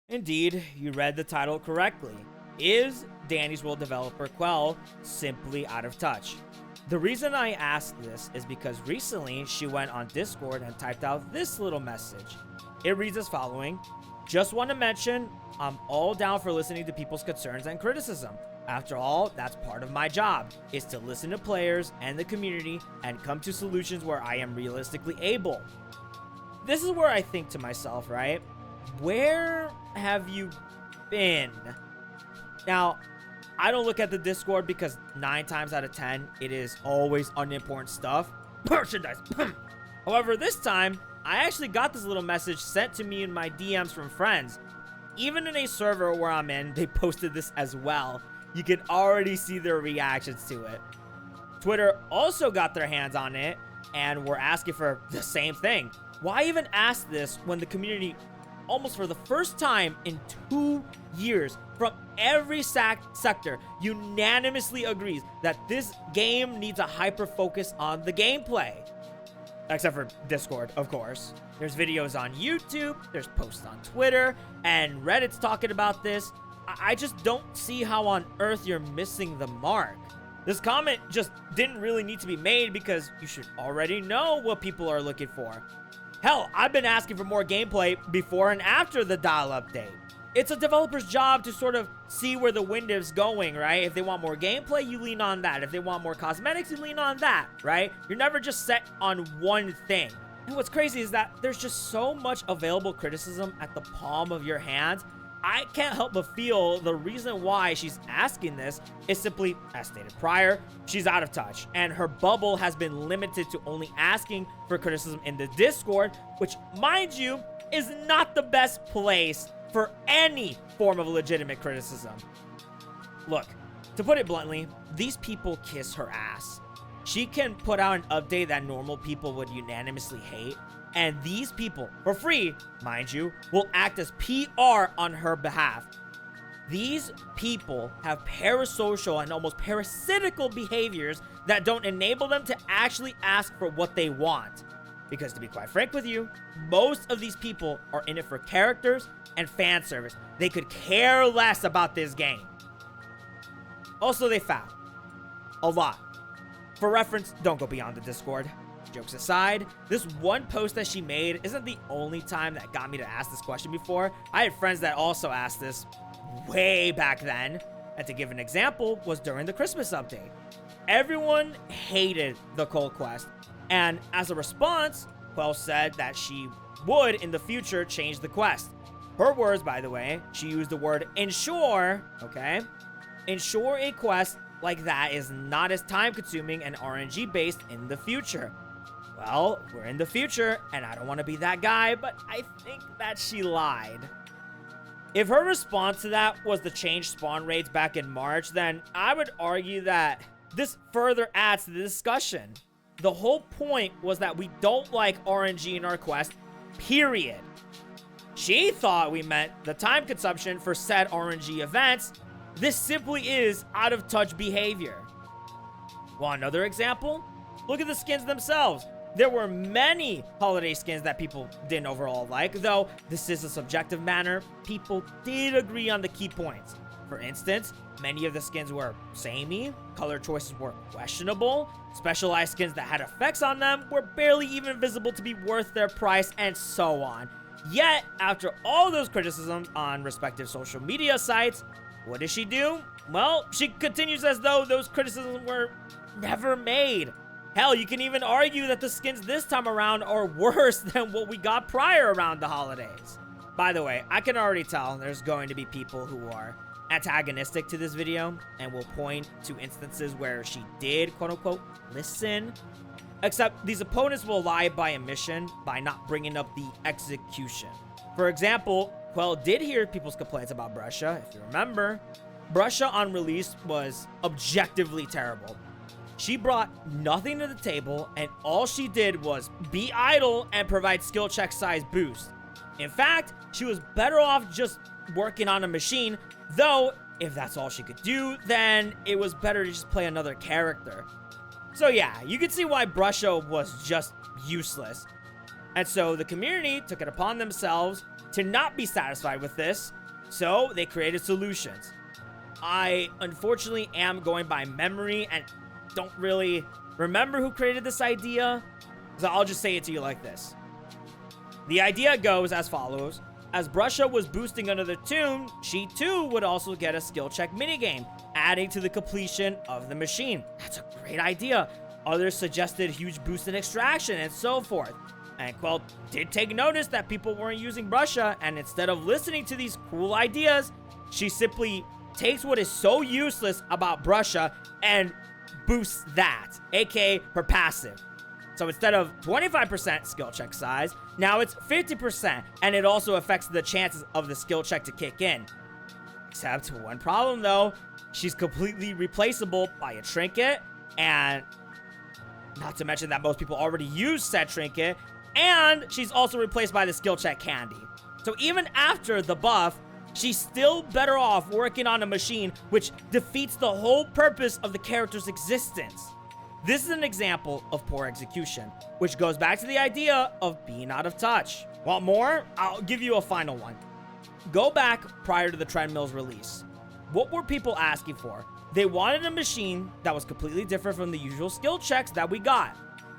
Indeed, you read the title correctly. Is Danny's World developer Qwel simply out of touch? The reason I asked this is because recently she went on Discord and typed out this little message. It reads as following: just want to mention, I'm all down for listening to people's concerns and criticism. After all, that's part of my job, is to listen to players and the community and come to solutions where I am realistically able. This is where I think to myself, right? Where have you been? Now, I don't look at the Discord because 9 times out of 10, it is always unimportant stuff. Merchandise. However, this time, I actually got this little message sent to me in my DMs from friends. Even in a server where I'm in, they posted this as well. You can already see their reactions to it. Twitter also got their hands on it and were asking for the same thing. Why even ask this when the community, almost for the first time in 2 years, from every sector, unanimously agrees that this game needs a hyper focus on the gameplay? Except for Discord, of course. There's videos on YouTube, there's posts on Twitter, and Reddit's talking about this. I just don't see how on earth you're missing the mark. This comment just didn't really need to be made because you should already know what people are looking for. Hell, I've been asking for more gameplay before and after the dial update. It's a developer's job to sort of see where the wind is going, right? If they want more gameplay, you lean on that. If they want more cosmetics, you lean on that, right? You're never just set on one thing. And what's crazy is that there's just so much available criticism at the palm of your hands. I can't help but feel the reason why she's asking this is simply, as stated prior, she's out of touch, and her bubble has been limited to only asking for criticism in the Discord, which, mind you, is not the best place for any form of legitimate criticism. Look, to put it bluntly, these people kiss her ass. She can put out an update that normal people would unanimously hate, and these people, for free, mind you, will act as PR on her behalf. These people have parasocial and almost parasitical behaviors that don't enable them to actually ask for what they want. Because to be quite frank with you, most of these people are in it for characters and fan service. They could care less about this game. Also, they foul. A lot. For reference, don't go beyond the Discord. Jokes aside, this one post that she made isn't the only time that got me to ask this question before. I had friends that also asked this way back then. And to give an example, was during the Christmas update. Everyone hated the Cold Quest. And as a response, Qwel said that she would, in the future, change the quest. Her words, by the way, she used the word ensure, okay? Ensure a quest like that is not as time-consuming and RNG-based in the future. Well, we're in the future, and I don't want to be that guy, but I think that she lied. If her response to that was the change spawn rates back in March, then I would argue that this further adds to the discussion. The whole point was that we don't like RNG in our quest, period. She thought we meant the time consumption for said RNG events. This simply is out of touch behavior. Want another example? Look at the skins themselves. There were many holiday skins that people didn't overall like, though this is a subjective matter. People did agree on the key points. For instance, many of the skins were samey, color choices were questionable, specialized skins that had effects on them were barely even visible to be worth their price, and so on. Yet, after all those criticisms on respective social media sites, what does she do? Well, she continues as though those criticisms were never made. Hell, you can even argue that the skins this time around are worse than what we got prior around the holidays. By the way, I can already tell there's going to be people who are antagonistic to this video and will point to instances where she did, quote-unquote, listen. Except these opponents will lie by omission by not bringing up the execution. For example, Qwel did hear people's complaints about Brusha. If you remember, Brusha on release was objectively terrible. She brought nothing to the table, and all she did was be idle and provide skill check size boost. In fact, she was better off just working on a machine, though if that's all she could do, then it was better to just play another character. So yeah, you can see why Brusha was just useless. And so the community took it upon themselves to not be satisfied with this, so they created solutions. I unfortunately am going by memory and don't really remember who created this idea, so I'll just say it to you like this. The idea goes as follows. As Brusha was boosting under the tomb, she too would also get a skill check minigame, adding to the completion of the machine. That's a great idea. Others suggested huge boost in extraction and so forth. And Qwel did take notice that people weren't using Brusha, and instead of listening to these cool ideas, she simply takes what is so useless about Brusha and boosts that, aka her passive. So instead of 25% skill check size, now it's 50%, and it also affects the chances of the skill check to kick in. Except one problem though, she's completely replaceable by a trinket, and not to mention that most people already use said trinket, and she's also replaced by the skill check candy. So even after the buff, she's still better off working on a machine, which defeats the whole purpose of the character's existence. This is an example of poor execution, which goes back to the idea of being out of touch. Want more? I'll give you a final one. Go back prior to the treadmill's release. What were people asking for? They wanted a machine that was completely different from the usual skill checks that we got.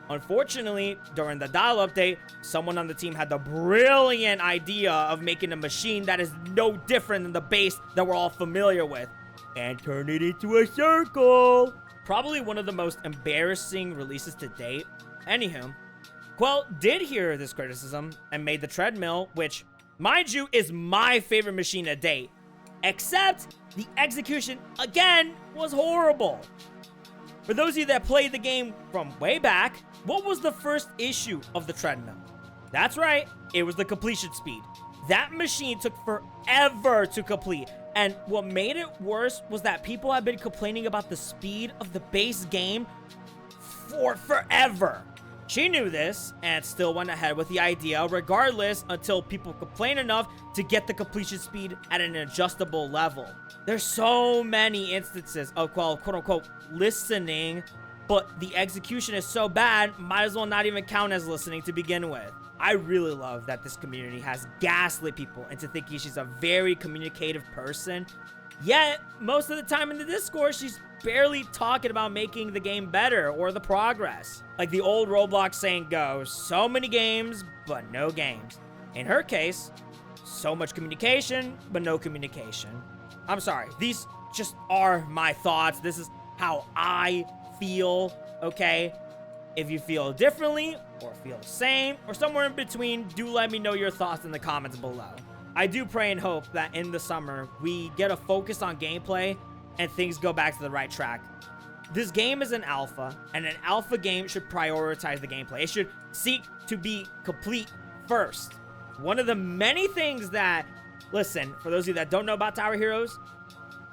Unfortunately, during the dial update, someone on the team had the brilliant idea of making a machine that is no different than the base that we're all familiar with, and turn it into a circle. Probably one of the most embarrassing releases to date. Anywho, Qwel did hear this criticism and made the treadmill, which, mind you, is my favorite machine to date. Except the execution, again, was horrible. For those of you that played the game from way back, what was the first issue of the treadmill? That's right, it was the completion speed. That machine took forever to complete, and what made it worse was that people have been complaining about the speed of the base game for forever. She knew this and still went ahead with the idea regardless until people complained enough to get the completion speed at an adjustable level. There's so many instances of quote-unquote listening, but the execution is so bad, might as well not even count as listening to begin with. I really love that this community has gaslit people into thinking she's a very communicative person, yet most of the time in the Discord, she's barely talking about making the game better or the progress. Like the old Roblox saying goes, so many games, but no games. In her case, so much communication, but no communication. I'm sorry, these just are my thoughts. This is how I feel, okay? If you feel differently, or feel the same, or somewhere in between, do let me know your thoughts in the comments below. I do pray and hope that in the summer, we get a focus on gameplay and things go back to the right track. This game is an alpha, and an alpha game should prioritize the gameplay. It should seek to be complete first. One of the many things that, listen, for those of you that don't know about Tower Heroes,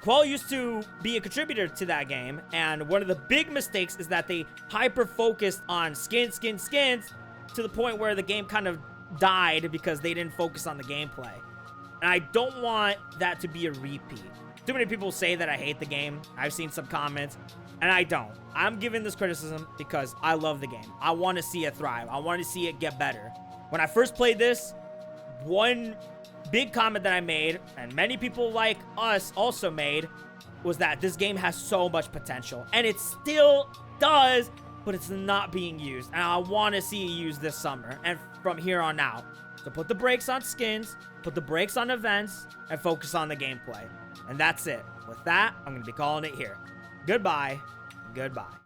Qwel used to be a contributor to that game, and one of the big mistakes is that they hyper-focused on skins to the point where the game kind of died because they didn't focus on the gameplay. And I don't want that to be a repeat. Too many people say that I hate the game. I've seen some comments, and I don't. I'm giving this criticism because I love the game. I want to see it thrive. I want to see it get better. When I first played this, one big comment that I made, and many people like us also made, was that this game has so much potential. And it still does, but it's not being used. And I want to see it used this summer and from here on out. So put the brakes on skins, put the brakes on events, and focus on the gameplay. And that's it. With that, I'm going to be calling it here. Goodbye. Goodbye.